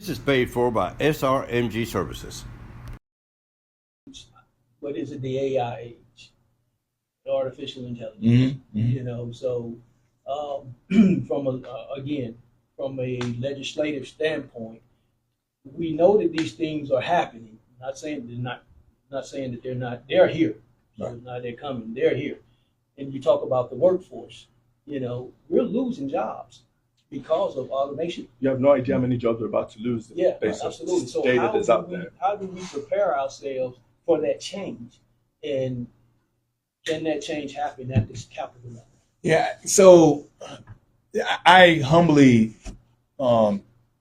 This is paid for by SRMG Services. What is it? The AI age, the artificial intelligence. Mm-hmm. You know, so from a legislative standpoint, we know that these things are happening. Not saying they're not. Not saying that they're not. They're here. So Right. now they're coming. They're here. And you talk about the workforce. You know, we're losing jobs because of automation. You have no idea how many jobs we're about to lose Yeah, based on absolutely. the So data that's out there. how do we prepare ourselves for that change? And can that change happen at this capital level? Yeah. So I humbly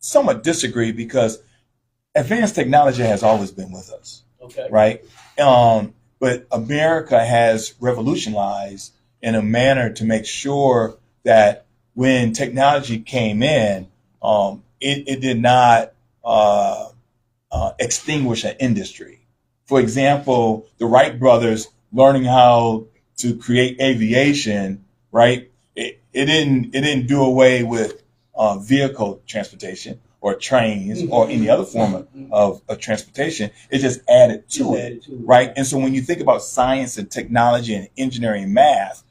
somewhat disagree because advanced technology has always been with us, Okay. right? But America has revolutionized in a manner to make sure that when technology came in, it did not extinguish an industry. For example, the Wright brothers learning how to create aviation, right? It didn't do away with vehicle transportation or trains or any other form of transportation. It just added to it, right? And so when you think about science and technology and engineering and math,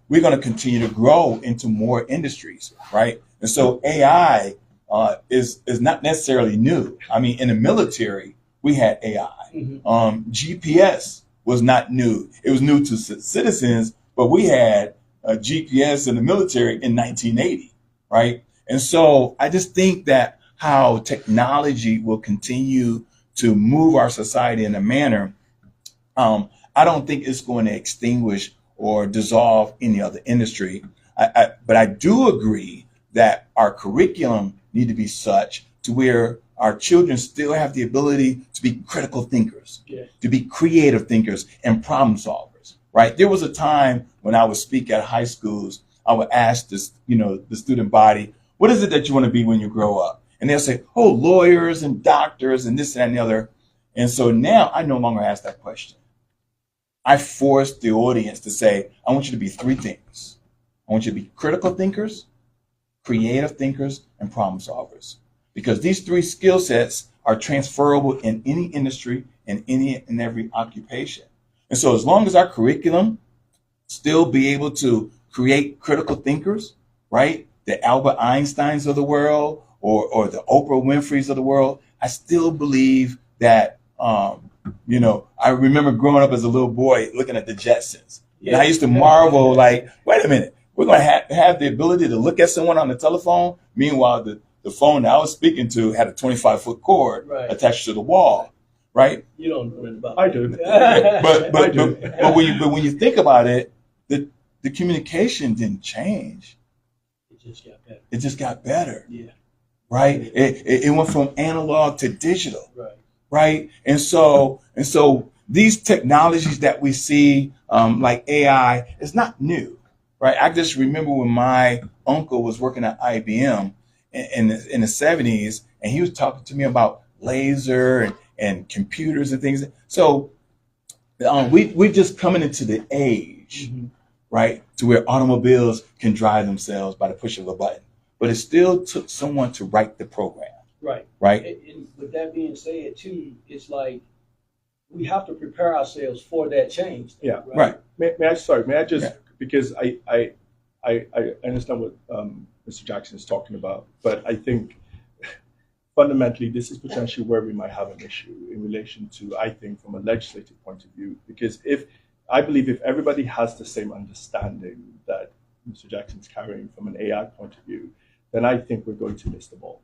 we're going to continue to grow into more industries, right? And so AI is not necessarily new. I mean, in the military, we had AI. GPS was not new. It was new to citizens, but we had GPS in the military in 1980, right? And so I just think that how technology will continue to move our society in a manner, I don't think it's going to extinguish or dissolve any other industry. But I do agree that our curriculum need to be such to where our children still have the ability to be critical thinkers, to be creative thinkers and problem solvers, right? There was a time when I would speak at high schools, I would ask this, the student body, what is it that you want to be when you grow up? And they'll say, oh, lawyers and doctors and this and the other. And so now I no longer ask that question. I force the audience to say, I want you to be three things. I want you to be critical thinkers, creative thinkers, and problem solvers. Because these three skill sets are transferable in any industry and any and every occupation. And so as long as our curriculum still be able to create critical thinkers, right? The Albert Einsteins of the world or the Oprah Winfreys of the world, I still believe that, I remember growing up as a little boy looking at the Jetsons. And I used to marvel like, wait a minute, we're going to have the ability to look at someone on the telephone. Meanwhile, the phone that I was speaking to had a 25-foot cord attached to the wall, right? You don't know anything about I do. But when you think about it, the communication didn't change. It just got better. Yeah. Right. It went from analog to digital. Right. Right. And so these technologies that we see, like AI, is not new. Right. I just remember when my uncle was working at IBM in the 70s, and he was talking to me about laser and computers and things. So we're just coming into the age, right, to where automobiles can drive themselves by the push of a button. But it still took someone to write the program. Right. Right. And with that being said, too, it's like we have to prepare ourselves for that change. Yeah. Right. May I just, because I understand what Mr. Jackson is talking about, but I think fundamentally this is potentially where we might have an issue in relation to, I think, from a legislative point of view, because if everybody has the same understanding that Mr. Jackson's carrying from an AI point of view, then I think we're going to miss the ball.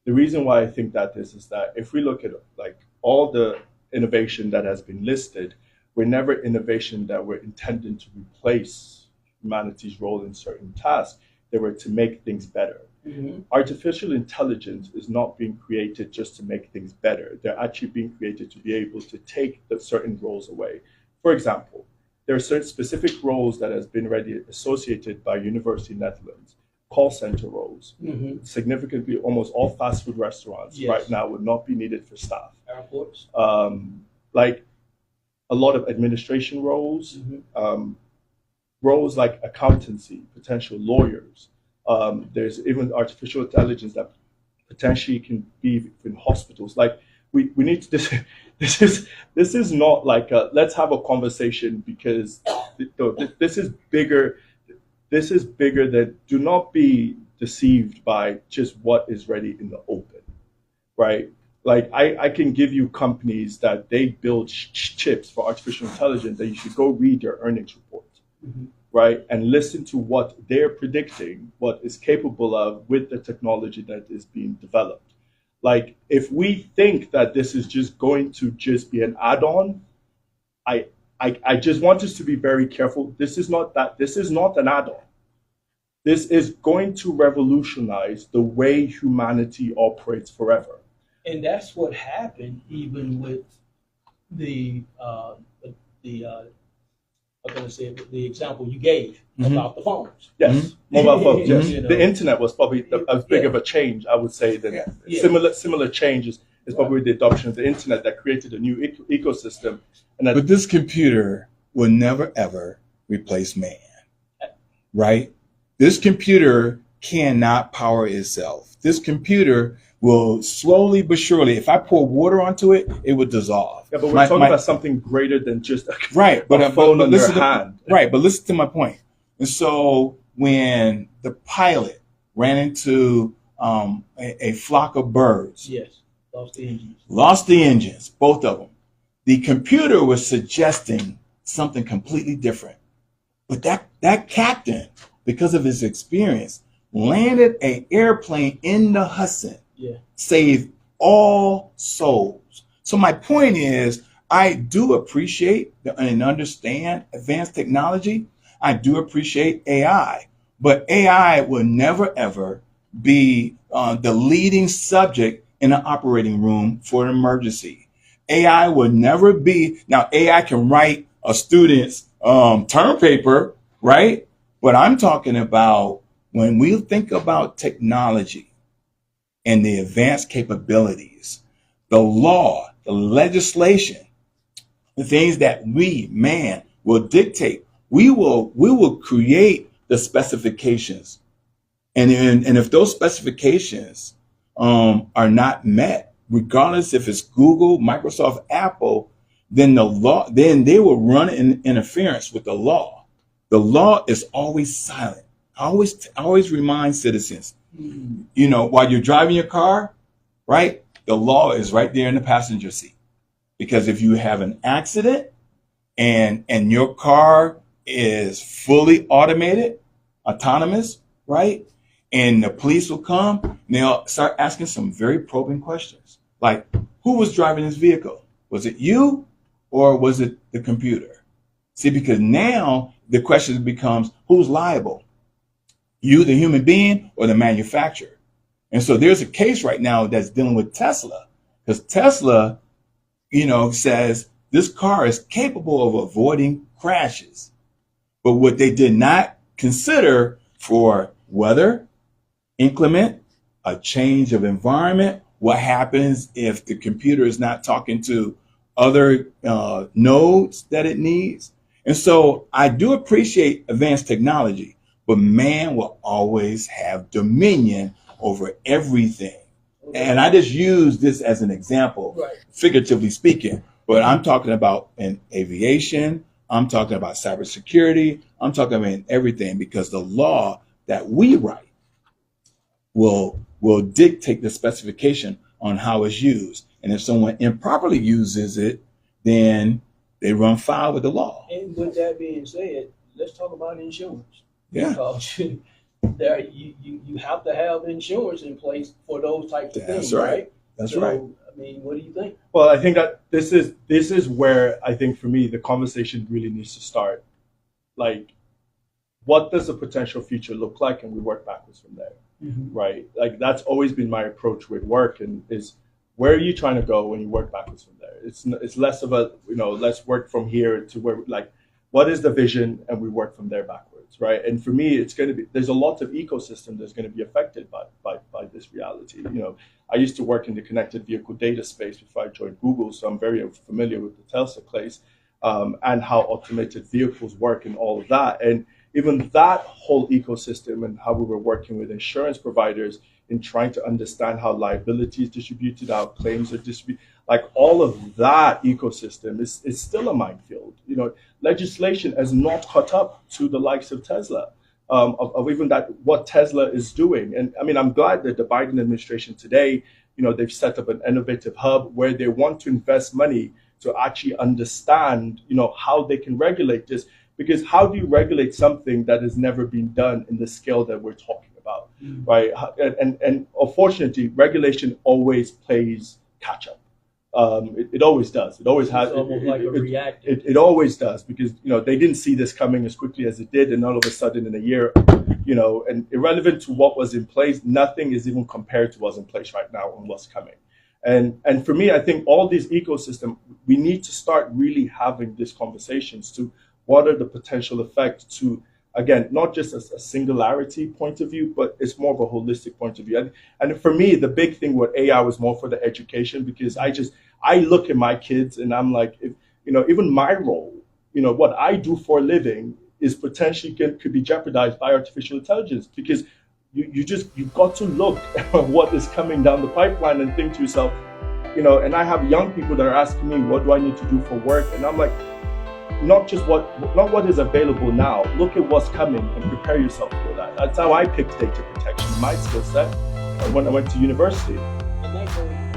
The reason why I think that is that if we look at like all the innovation that has been listed, we're never innovation that were intended to replace humanity's role in certain tasks. They were to make things better. Artificial intelligence is not being created just to make things better. They're actually being created to be able to take the certain roles away. For example, there are certain specific roles that has been already associated by University of Netherlands, call center roles. Significantly, almost all fast food restaurants right now would not be needed for staff. Airports. Like a lot of administration roles, roles like accountancy, potential lawyers. There's even artificial intelligence that potentially can be in hospitals. Like we need to this is not like a, let's have a conversation, because this is bigger. This is bigger than, do not be deceived by just what is ready in the open, right? Like I can give you companies that they build chips for artificial intelligence that you should go read their earnings report, right? And listen to what they're predicting, what is capable of with the technology that is being developed. Like if we think that this is just going to just be an add-on, I just want us to be very careful. This is not that. This is not an add-on. This is going to revolutionize the way humanity operates forever. And that's what happened even with the I'm going to say the example you gave about the phones. Yes, mobile phones. Yes, You know. the internet was probably as big of a change, I would say, than similar changes is probably the adoption of the internet that created a new ecosystem. And that, But this computer will never ever replace man, right? This computer cannot power itself. This computer will slowly but surely, if I pour water onto it, it would dissolve. yeah, but we're talking about something greater than just a, right, but a phone on your listen hand. Right, but listen to my point. And so when the pilot ran into a flock of birds, Yes, lost the engines, both of them, the computer was suggesting something completely different. But that captain, because of his experience, landed an airplane in the Hudson, saved all souls. So my point is, I do appreciate and understand advanced technology. I do appreciate AI, but AI will never ever be the leading subject in an operating room for an emergency. AI will never be, now AI can write a student's term paper, right? But I'm talking about when we think about technology and the advanced capabilities, the law, the legislation, the things that we, man, will dictate. We will create the specifications. And if those specifications are not met, regardless if it's Google, Microsoft, Apple, then they will run in interference with the law. The law is always silent. I always remind citizens, you know, while you're driving your car, right? The law is right there in the passenger seat. Because if you have an accident and your car is fully automated, autonomous, right? And the police will come and they'll start asking some very probing questions. Like, who was driving this vehicle? Was it you or was it the computer? See, because now the question becomes, who's liable? You, the human being, or the manufacturer? And so there's a case right now that's dealing with Tesla, because Tesla, you know, says this car is capable of avoiding crashes. But what they did not consider for weather, inclement, a change of environment, what happens if the computer is not talking to other nodes that it needs. And so I do appreciate advanced technology, but man will always have dominion over everything. And I just use this as an example, figuratively speaking, but I'm talking about in aviation, I'm talking about cybersecurity, I'm talking about everything, because the law that we write will dictate the specification on how it's used. And if someone improperly uses it, then they run foul with the law. And with that being said, let's talk about insurance. Yeah. Because there you have to have insurance in place for those types of things, That's right. right? That's So, right. I mean, what do you think? Well, I think that this is where I think for me the conversation really needs to start. Like, what does a potential future look like, and we work backwards from there, right? Like that's always been my approach with work, and is where are you trying to go when you work backwards from there? It's less of a, you know, let's work from here to where, like, what is the vision, and we work from there backwards, right? And for me, it's going to be, there's a lot of ecosystem that's going to be affected by this reality. You know, I used to work in the connected vehicle data space before I joined Google, so I'm very familiar with the Tesla case and how automated vehicles work and all of that. And even that whole ecosystem and how we were working with insurance providers in trying to understand how liability is distributed, how claims are distributed. Like all of that ecosystem is still a minefield. You know, legislation has not caught up to the likes of Tesla, of even that what Tesla is doing. And I mean, I'm glad that the Biden administration today, you know, they've set up an innovative hub where they want to invest money to actually understand, you know, how they can regulate this. Because how do you regulate something that has never been done in the scale that we're talking about, right? And unfortunately, regulation always plays catch up. It always does. It always has. It's almost like a reactive. It always does, because you know they didn't see this coming as quickly as it did, and all of a sudden in a year, you know, and irrelevant to what was in place, nothing is even compared to what's in place right now and what's coming. And for me, I think all these ecosystems, we need to start really having these conversations to what are the potential effects to, again, not just a singularity point of view, but it's more of a holistic point of view. And for me, the big thing with AI was more for the education, because I look at my kids and I'm like, if, you know, even my role, you know, what I do for a living is potentially could be jeopardized by artificial intelligence, because you've got to look at what is coming down the pipeline and think to yourself, you know, and I have young people that are asking me, what do I need to do for work? And I'm like, not what is available now. Look at what's coming and prepare yourself for that. That's how I picked data protection, my skill set, when I went to university. And that goes